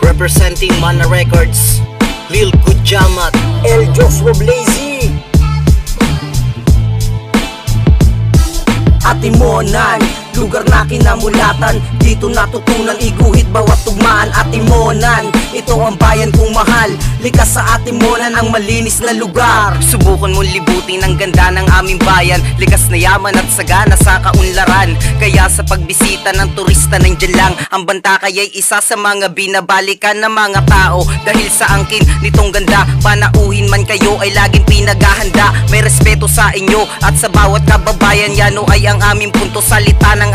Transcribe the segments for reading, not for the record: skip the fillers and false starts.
Representing Mana Records, Lil Kujamat, El Joshua Blazy, Atimonan, lugar na kinamulatan. Dito natutunan iguhit bawat tugmaan. Atimonan, ito ang bayan kong mahal. Likas sa Atimonan ang malinis na lugar. subukan mong libutin ang ganda ng aming bayan. Likas na yaman at sagana sa kaunlaran. Kaya sa pagbisita ng turista nandyan lang. Ang banta kaya'y isa sa mga binabalikan ng mga tao. Dahil sa angkin nitong ganda, panauhin man kayo ay laging pinaghahanda. May respeto sa inyo at sa bawat kababayan. Yano ay ang aming punto, salita ng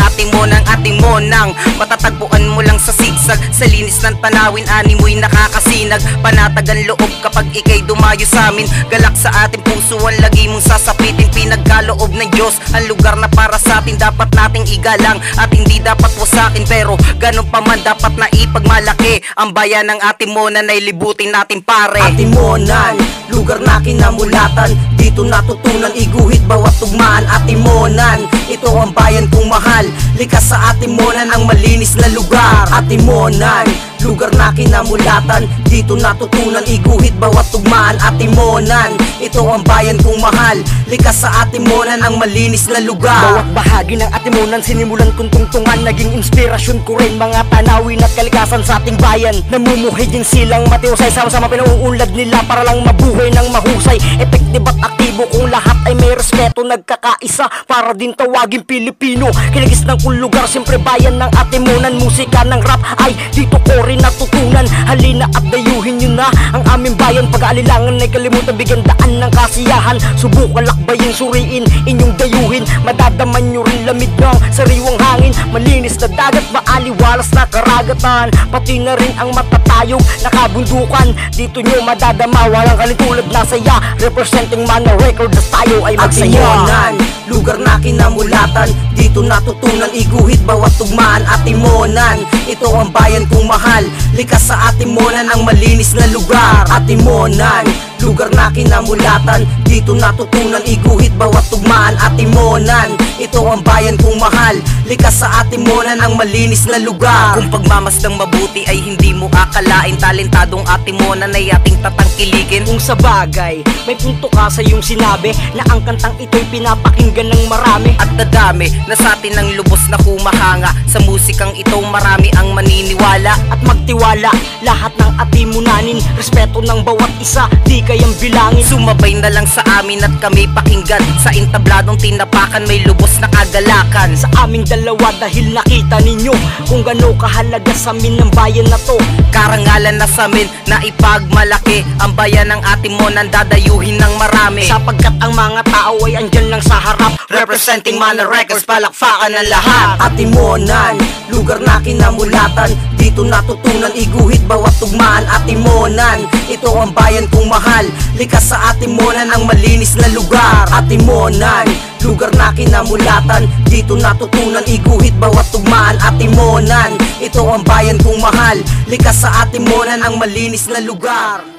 Atimonang. Matatagpuan mo lang sa sigsag. Sa linis ng tanawin, animoy nakakasinag. Panatagan loob kapag ikay dumayo sa amin. Galak sa ating puso ang lagi mong sasapitin. Pinagkaloob ng Diyos ang lugar na para sa atin. Dapat nating igalang at hindi dapat wasakin. Pero ganun pa man dapat na ipagmalaki. Ang bayan ng Atimonan ay libutin natin pare. Atimonan, lugar na kinamulatan. Dito natutunan iguhit bawat tugmaan. Atimonan, ito ang bayan kong mahal. Likas sa Atimonan ang malinis na lugar. Atimonan, lugar na kinamulatan. Dito natutunan iguhit bawat tugmaan. Atimonan, ito ang bayan kong mahal. Likas sa Atimonan ang malinis na lugar. Bawat bahagi ng Atimonan sinimulan kong tungtungan. Naging inspirasyon ko rin mga tanawin at kalikasan sa ating bayan. Namumuhay din silang matiusay, sama-sama pinauunlad nila para lang mabuhay ng mahusay. Epektibo at aktibo kung lahat ay may respeto. Nagkakaisa para din tawagin Pilipino. Kinigis ng kung lugar, siyempre bayan ng Atimonan. Musika ng rap ay dito ko rin natutunan. Halina at dayuhin nyo na ang aming bayan. Pag-aalilangan ay kalimutan, bigyan daan ng kasiyahan. Subukan lakbayin, suriin, inyong dayuhin. Madadaman nyo rin lamig ng sariwang hangin. Malinis na dagat, maaliwalas na karagatan. Pati na rin ang matatayog na kabundukan. Dito nyo madadama, walang kalitulad na saya. Representing Mana Records, tayo ay magsaya. Atimonan, lugar na kinamulatan. Dito natutunan iguhit bawat tugmaan. Atimonan, ito ang bayan kong mahal. Likas sa Atimonan ang malinis na lugar. Atimonan, lugar na kinamulatan. Dito natutunan iguhit bawat tugmaan. Atimonan, ito ang bayan kong mahal. Likas sa Atimonan ang malinis na lugar. Kung pagmamasdang mabuti ay hindi mo akalain, talentadong Atimonan ay ating tatangkilikin. Kung sa bagay, may punto ka sa iyong sinabi na ang kantang ito'y pinapakinggan ng marami. At dadami na sa atin ang lubos na humahanga. Sa musikang ito marami ang maniniwala. At magtiwala, lahat ng Atimonanin. Respeto ng bawat isa, di kayang bilangin. Sumabay na lang sa amin at kami pakinggan. Sa intabladong tinapakan may lubos na kagalakan. Sa aming dalawa dahil nakita ninyo kung gano'ng kahalaga sa amin ng bayan na to. Karangalan na sa amin na ipagmalaki. Ang bayan ng Atimonan dadayuhin ng marami. Sapagkat ang mga tao ay andyan lang sa harap. Representing Mana Records, palakpakan ng lahat. Atimonan, lugar na kinamulatan. Dito natutunan iguhit bawat tugmaan. Atimonan, ito ang bayan kong mahal. Likas sa Atimonan ang malinis na lugar. Atimonan, lugar na kinamulatan. Dito natutunan iguhit bawat tugmaan. Atimonan, ito ang bayan kong mahal. Likas sa Atimonan ang malinis na lugar.